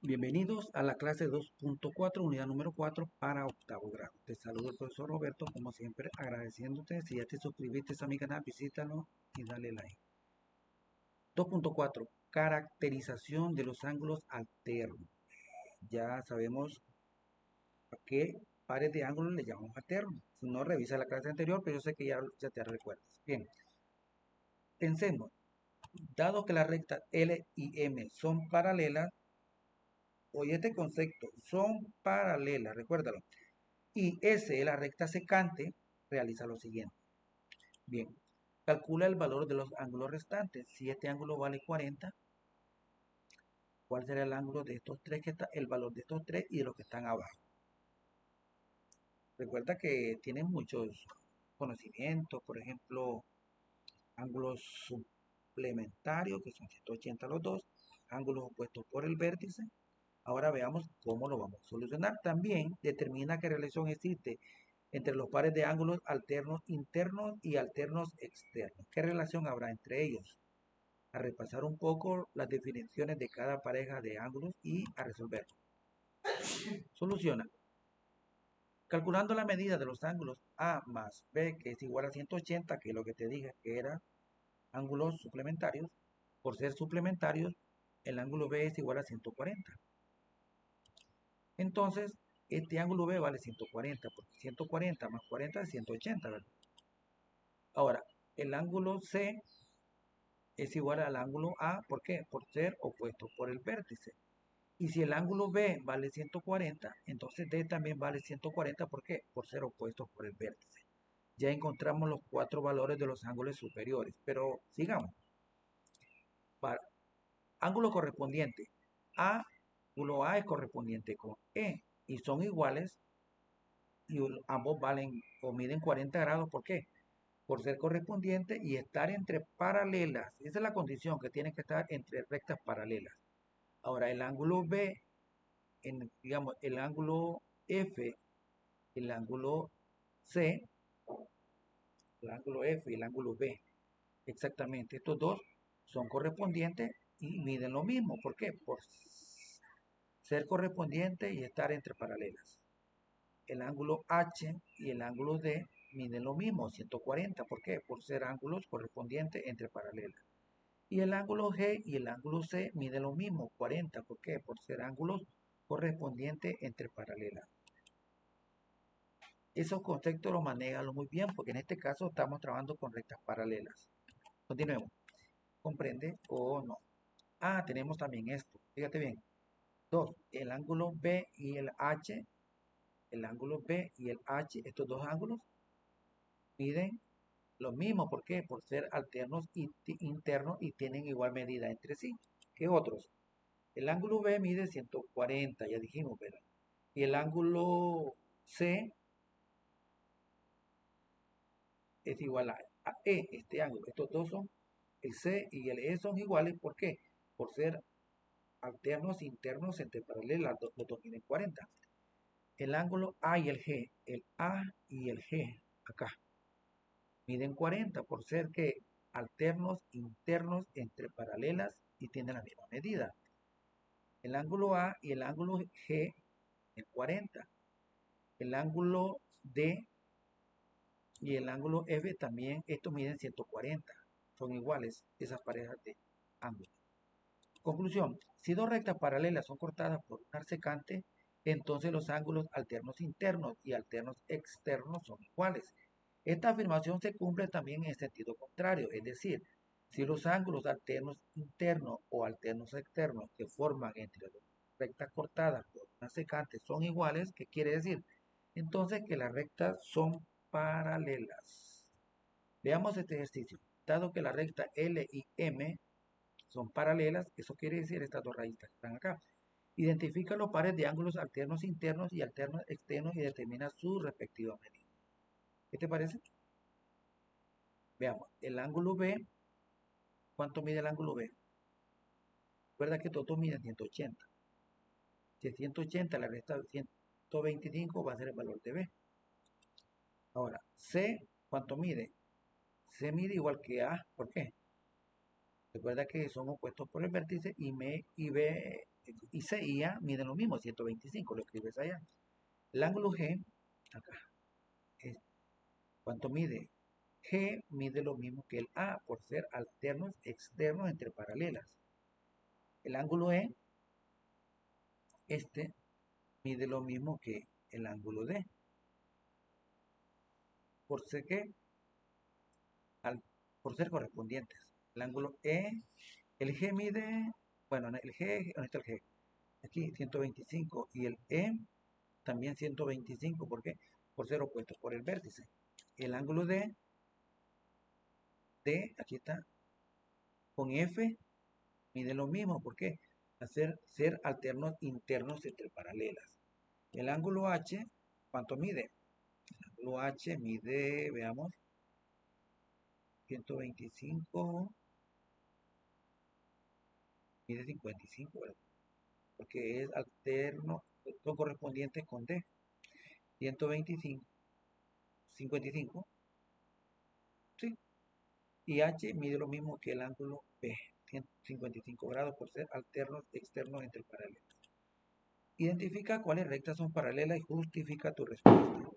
Bienvenidos a la clase 2.4, unidad número 4 para octavo grado. Te saludo el profesor Roberto, como siempre, agradeciéndote. Si ya te suscribiste a mi canal, visítalo y dale like. 2.4, caracterización de los ángulos alternos. Ya sabemos a qué pares de ángulos le llamamos alternos. Si no, revisa la clase anterior, pero yo sé que ya te recuerdas. Bien, pensemos, dado que las rectas L y M son paralelas, oye este concepto, son paralelas, recuérdalo. Y S es la recta secante, realiza lo siguiente. Bien, calcula el valor de los ángulos restantes. Si este ángulo vale 40, ¿cuál será el ángulo de estos tres que está, el valor de estos tres y de los que están abajo? Recuerda que tienen muchos conocimientos, por ejemplo, ángulos suplementarios, que son 180 los dos, ángulos opuestos por el vértice. Ahora veamos cómo lo vamos a solucionar. También determina qué relación existe entre los pares de ángulos alternos internos y alternos externos. ¿Qué relación habrá entre ellos? A repasar un poco las definiciones de cada pareja de ángulos y a resolver. Soluciona. Calculando la medida de los ángulos A más B, que es igual a 180, que es lo que te dije que era ángulos suplementarios, por ser suplementarios, el ángulo B es igual a 140. Entonces, este ángulo B vale 140, porque 140 más 40 es 180, ¿verdad? Ahora, el ángulo C es igual al ángulo A, ¿por qué? Por ser opuesto por el vértice. Y si el ángulo B vale 140, entonces D también vale 140, ¿por qué? Por ser opuestos por el vértice. Ya encontramos los cuatro valores de los ángulos superiores, pero sigamos. Para ángulo correspondiente, ángulo A es correspondiente con E y son iguales y ambos valen o miden 40 grados, ¿por qué? Por ser correspondiente y estar entre paralelas. Esa es la condición, que tiene que estar entre rectas paralelas. Ahora, el ángulo B, digamos, el ángulo F, el ángulo C, el ángulo F y el ángulo B, exactamente, estos dos son correspondientes y miden lo mismo. ¿Por qué? Por ser correspondiente y estar entre paralelas. El ángulo H y el ángulo D miden lo mismo, 140. ¿Por qué? Por ser ángulos correspondientes entre paralelas. Y el ángulo G y el ángulo C miden lo mismo, 40. ¿Por qué? Por ser ángulos correspondientes entre paralelas. Esos conceptos los manejan muy bien, porque en este caso estamos trabajando con rectas paralelas. Continuemos. ¿Comprende o no? Ah, tenemos también esto. Fíjate bien. 2. El ángulo B y el H. El ángulo B y el H, estos dos ángulos, miden lo mismo. ¿Por qué? Por ser alternos internos y tienen igual medida entre sí que otros. El ángulo B mide 140, ya dijimos, ¿verdad? Y el ángulo C es igual a E, este ángulo. Estos dos son, el C y el E son iguales. ¿Por qué? Por ser alternos internos entre paralelas, los dos miden 40. El ángulo A y el G, el A y el G, acá, miden 40 por ser que alternos internos entre paralelas y tienen la misma medida. El ángulo A y el ángulo G es 40. El ángulo D y el ángulo F también, estos miden 140. Son iguales esas parejas de ángulos. Conclusión, si dos rectas paralelas son cortadas por un arco secante, entonces los ángulos alternos internos y alternos externos son iguales. Esta afirmación se cumple también en sentido contrario, es decir, si los ángulos alternos internos o alternos externos que forman entre dos rectas cortadas por una secante son iguales, ¿qué quiere decir? Entonces que las rectas son paralelas. Veamos este ejercicio. Dado que la recta L y M son paralelas, eso quiere decir estas dos raíces que están acá. Identifica los pares de ángulos alternos internos y alternos externos y determina su respectiva medida. ¿Qué te parece? Veamos, el ángulo B, ¿cuánto mide el ángulo B? Recuerda que todos miden 180. Si es 180 la resta 125 va a ser el valor de B. Ahora, C, ¿cuánto mide? C mide igual que A, ¿por qué? Recuerda que son opuestos por el vértice y B y C y A miden lo mismo, 125, lo escribes allá. El ángulo G, acá, ¿cuánto mide? G mide lo mismo que el A por ser alternos externos entre paralelas. El ángulo E, mide lo mismo que el ángulo D. Por ser que, por ser correspondientes. El ángulo E, el G mide, bueno, el G, ¿dónde está el G? Aquí 125 y el E también 125, ¿por qué? Por ser opuestos por el vértice. El ángulo D, aquí está, con F mide lo mismo, ¿por qué? Ser alternos internos entre paralelas. El ángulo H, ¿cuánto mide? El ángulo H mide, veamos, 125, mide 55, ¿verdad? Porque es alterno, son correspondientes con D. 125, 55, ¿sí? Y H mide lo mismo que el ángulo B, 155 grados por ser alternos externos entre paralelas. Identifica cuáles rectas son paralelas y justifica tu respuesta.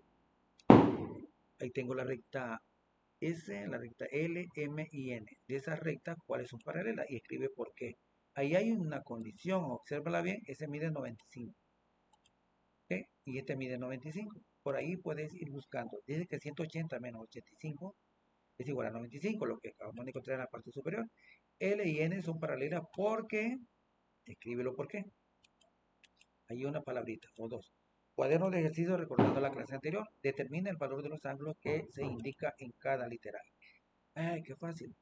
Ahí tengo la recta S, la recta L, M y N. De esas rectas, ¿cuáles son paralelas? Y escribe por qué. Ahí hay una condición, obsérvala bien, ese mide 95. ¿Okay? Y este mide 95. Por ahí puedes ir buscando. Dice que 180 menos 85 es igual a 95, lo que acabamos de encontrar en la parte superior. L y N son paralelas porque, escríbelo por qué. Hay una palabrita o dos. Cuaderno de ejercicio recordando la clase anterior. Determina el valor de los ángulos que se indica en cada literal. ¡Ay, qué fácil!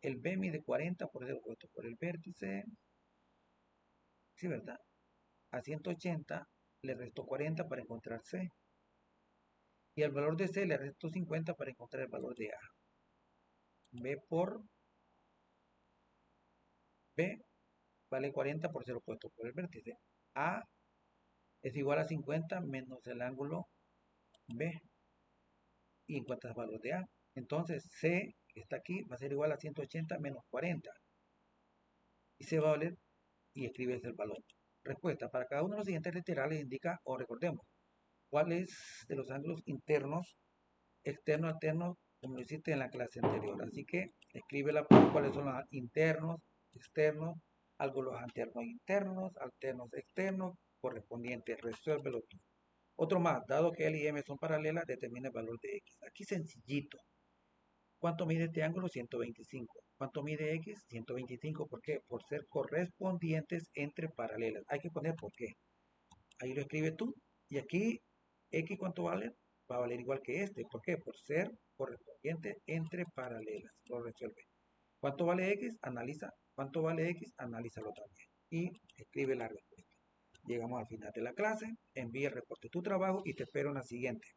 El B mide 40 por ser opuesto por el vértice. Sí, ¿verdad? A 180 le resto 40 para encontrar C. Y al valor de C le resto 50 para encontrar el valor de A. B por B vale 40 por ser opuesto por el vértice. A es igual a 50 menos el ángulo B. Y encuentras el valor de A. Entonces C, que está aquí, va a ser igual a 180 menos 40. Y C va a valer, y escribes el valor. Respuesta. Para cada uno de los siguientes literales indica, o recordemos, cuál es de los ángulos internos, externos, alternos, como lo hiciste en la clase anterior. Así que escríbela por cuáles son los internos, externos, ángulos alternos internos, alternos externos, correspondientes. Resuélvelo tú. Otro más, dado que L y M son paralelas, determina el valor de X. Aquí sencillito. ¿Cuánto mide este ángulo? 125. ¿Cuánto mide X? 125. ¿Por qué? Por ser correspondientes entre paralelas. Hay que poner por qué. Ahí lo escribes tú. Y aquí, X, ¿cuánto vale? Va a valer igual que este. ¿Por qué? Por ser correspondiente entre paralelas. Lo resuelve. ¿Cuánto vale X? Analiza. ¿Cuánto vale X? Analízalo también. Y escribe la respuesta. Llegamos al final de la clase. Envía el reporte de tu trabajo y te espero en la siguiente.